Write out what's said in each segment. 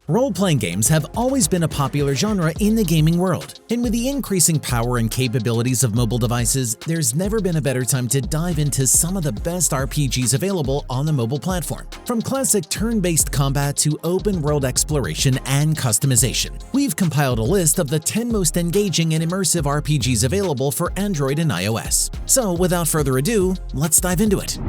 Role-playing games have always been a popular genre in the gaming world, and with the increasing power and capabilities of mobile devices, there's never been a better time to dive into some of the best RPGs available on the mobile platform. From classic turn-based combat to open-world exploration and customization, we've compiled a list of the 10 most engaging and immersive RPGs available for Android and iOS. So without further ado, let's dive into it.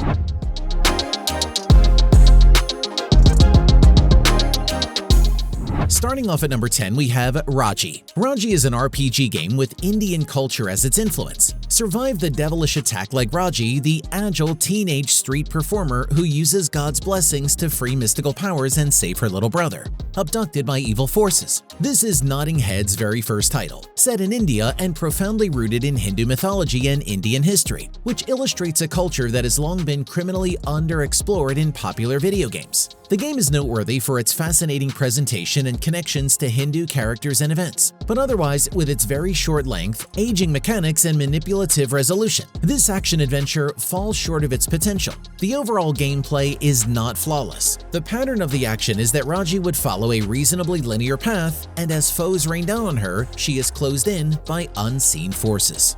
Starting off at number 10, we have Raji. Raji is an RPG game with Indian culture as its influence. Survive the devilish attack like Raji, the agile teenage street performer who uses God's blessings to free mystical powers and save her little brother, abducted by evil forces. This is Nodding Head's very first title, set in India and profoundly rooted in Hindu mythology and Indian history, which illustrates a culture that has long been criminally underexplored in popular video games. The game is noteworthy for its fascinating presentation and connections to Hindu characters and events, but otherwise with its very short length, aging mechanics, and manipulative resolution. This action-adventure falls short of its potential. The overall gameplay is not flawless. The pattern of the action is that Raji would follow a reasonably linear path, and as foes rain down on her, she is closed in by unseen forces.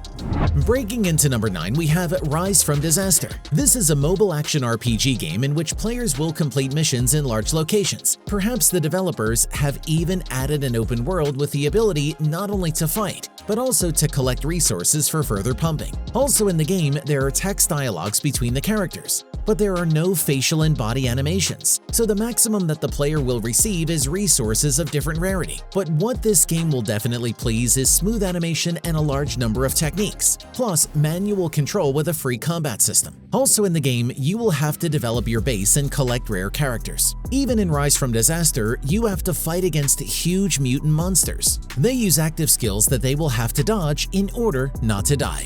Breaking into number 9, we have Rise from Disaster. This is a mobile action RPG game in which players will complete missions in large locations. Perhaps the developers have even added an open world with the ability not only to fight, but also to collect resources for further pumping. Also in the game, there are text dialogues between the characters, but there are no facial and body animations, so the maximum that the player will receive is resources of different rarity. But what this game will definitely please is smooth animation and a large number of techniques, plus manual control with a free combat system. Also in the game, you will have to develop your base and collect rare characters. Even in Rise from Disaster, you have to fight against huge mutant monsters. They use active skills that they will have to dodge in order not to die.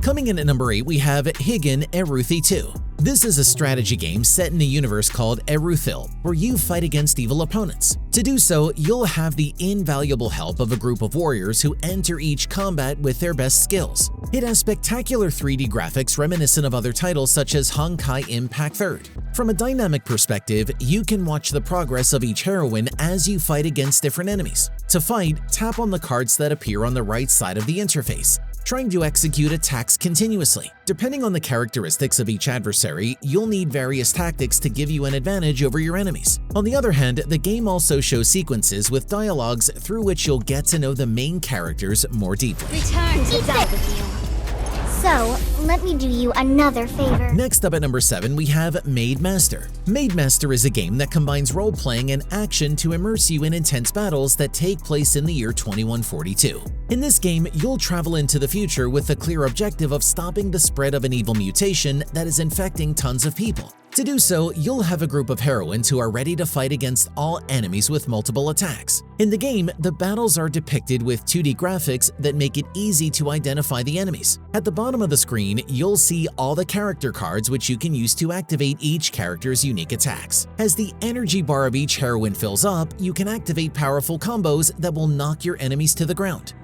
Coming in at number 8, we have Higan Eruthi 2. This is a strategy game set in a universe called Eruthil, where you fight against evil opponents. To do so, you'll have the invaluable help of a group of warriors who enter each combat with their best skills. It has spectacular 3D graphics reminiscent of other titles such as Honkai Impact 3rd. From a dynamic perspective, you can watch the progress of each heroine as you fight against different enemies. To fight, tap on the cards that appear on the right side of the interface, trying to execute attacks continuously. Depending on the characteristics of each adversary, you'll need various tactics to give you an advantage over your enemies. On the other hand, the game also shows sequences with dialogues through which you'll get to know the main characters more deeply. Return to doubt with you. So, let me do you another favor. Next up at number 7, we have Maid Master. Maid Master is a game that combines role-playing and action to immerse you in intense battles that take place in the year 2142. In this game, you'll travel into the future with the clear objective of stopping the spread of an evil mutation that is infecting tons of people. To do so, you'll have a group of heroines who are ready to fight against all enemies with multiple attacks. In the game, the battles are depicted with 2D graphics that make it easy to identify the enemies. At the bottom of the screen, you'll see all the character cards which you can use to activate each character's unique attacks. As the energy bar of each heroine fills up, you can activate powerful combos that will knock your enemies to the ground.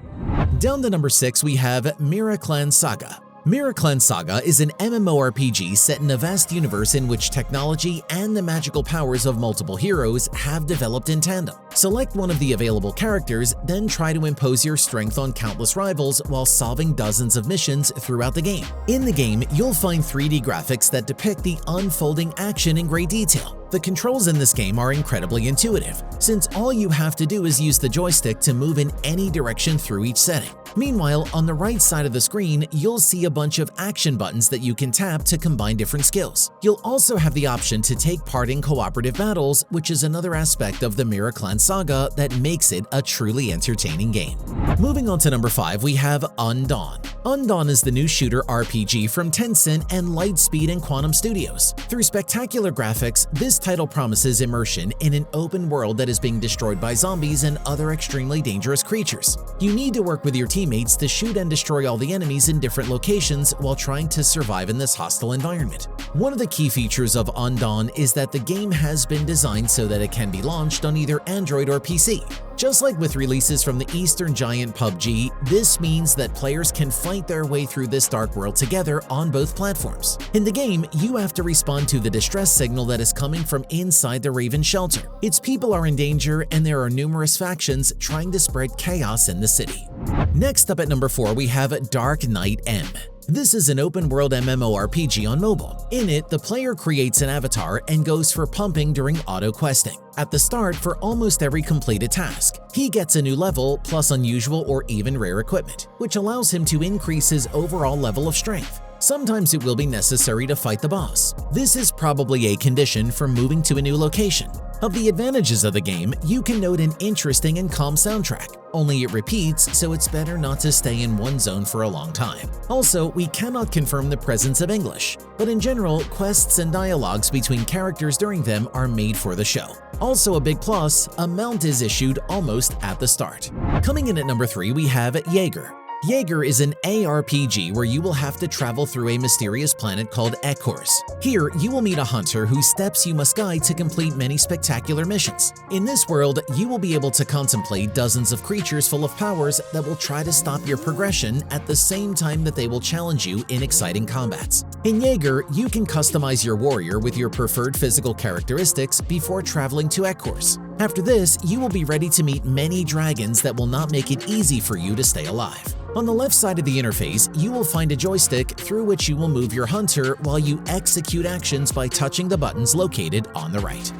Down to number 6, we have Miracland Saga. Miracland Saga is an MMORPG set in a vast universe in which technology and the magical powers of multiple heroes have developed in tandem. Select one of the available characters, then try to impose your strength on countless rivals while solving dozens of missions throughout the game. In the game, you'll find 3D graphics that depict the unfolding action in great detail. The controls in this game are incredibly intuitive, since all you have to do is use the joystick to move in any direction through each setting. Meanwhile, on the right side of the screen, you'll see a bunch of action buttons that you can tap to combine different skills. You'll also have the option to take part in cooperative battles, which is another aspect of the Miracland Saga that makes it a truly entertaining game. Moving on to number 5, we have Undawn. Undawn is the new shooter RPG from Tencent and Lightspeed and Quantum Studios. Through spectacular graphics, this title promises immersion in an open world that is being destroyed by zombies and other extremely dangerous creatures. You need to work with your teammates teammates to shoot and destroy all the enemies in different locations while trying to survive in this hostile environment. One of the key features of Undawn is that the game has been designed so that it can be launched on either Android or PC. Just like with releases from the Eastern giant PUBG, this means that players can fight their way through this dark world together on both platforms. In the game, you have to respond to the distress signal that is coming from inside the Raven shelter. Its people are in danger, and there are numerous factions trying to spread chaos in the city. Next up at number 4, we have Dark Knight M. This is an open-world MMORPG on mobile. In it, the player creates an avatar and goes for pumping during auto-questing. At the start, for almost every completed task, he gets a new level plus unusual or even rare equipment, which allows him to increase his overall level of strength. Sometimes it will be necessary to fight the boss. This is probably a condition for moving to a new location. Of the advantages of the game, you can note an interesting and calm soundtrack, only it repeats, so it's better not to stay in one zone for a long time. Also, we cannot confirm the presence of English, but in general, quests and dialogues between characters during them are made for the show. Also a big plus, a mount is issued almost at the start. Coming in at number 3, we have Yeager. Yeager is an ARPG where you will have to travel through a mysterious planet called Echoes. Here, you will meet a hunter whose steps you must guide to complete many spectacular missions. In this world, you will be able to contemplate dozens of creatures full of powers that will try to stop your progression at the same time that they will challenge you in exciting combats. In Yeager, you can customize your warrior with your preferred physical characteristics before traveling to Echoes. After this, you will be ready to meet many dragons that will not make it easy for you to stay alive. On the left side of the interface, you will find a joystick through which you will move your hunter while you execute actions by touching the buttons located on the right.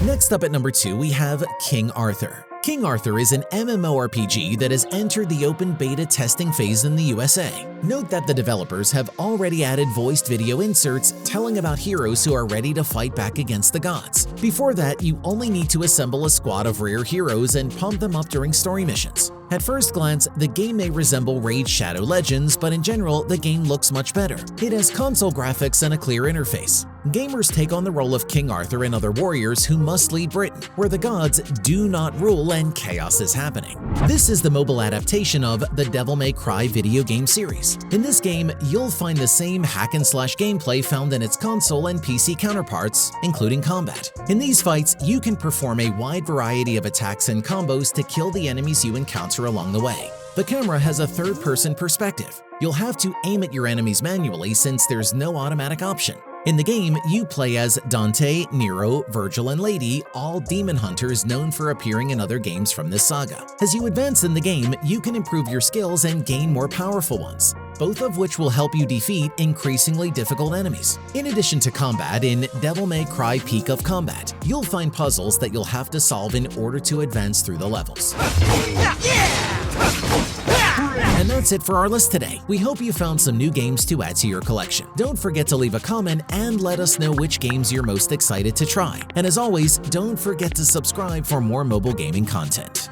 Next up at number 2, we have King Arthur. King Arthur is an MMORPG that has entered the open beta testing phase in the USA. Note that the developers have already added voiced video inserts telling about heroes who are ready to fight back against the gods. Before that, you only need to assemble a squad of rare heroes and pump them up during story missions. At first glance, the game may resemble Raid Shadow Legends, but in general, the game looks much better. It has console graphics and a clear interface. Gamers take on the role of King Arthur and other warriors who must lead Britain, where the gods do not rule and chaos is happening. This is the mobile adaptation of the Devil May Cry video game series. In this game, you'll find the same hack-and-slash gameplay found in its console and PC counterparts, including combat. In these fights, you can perform a wide variety of attacks and combos to kill the enemies you encounter along the way. The camera has a third-person perspective. You'll have to aim at your enemies manually since there's no automatic option. In the game, you play as Dante, Nero, Virgil, and Lady, all demon hunters known for appearing in other games from this saga. As you advance in the game, you can improve your skills and gain more powerful ones, both of which will help you defeat increasingly difficult enemies. In addition to combat, in Devil May Cry Peak of Combat, you'll find puzzles that you'll have to solve in order to advance through the levels. And that's it for our list today. We hope you found some new games to add to your collection. Don't forget to leave a comment and let us know which games you're most excited to try. And as always, don't forget to subscribe for more mobile gaming content.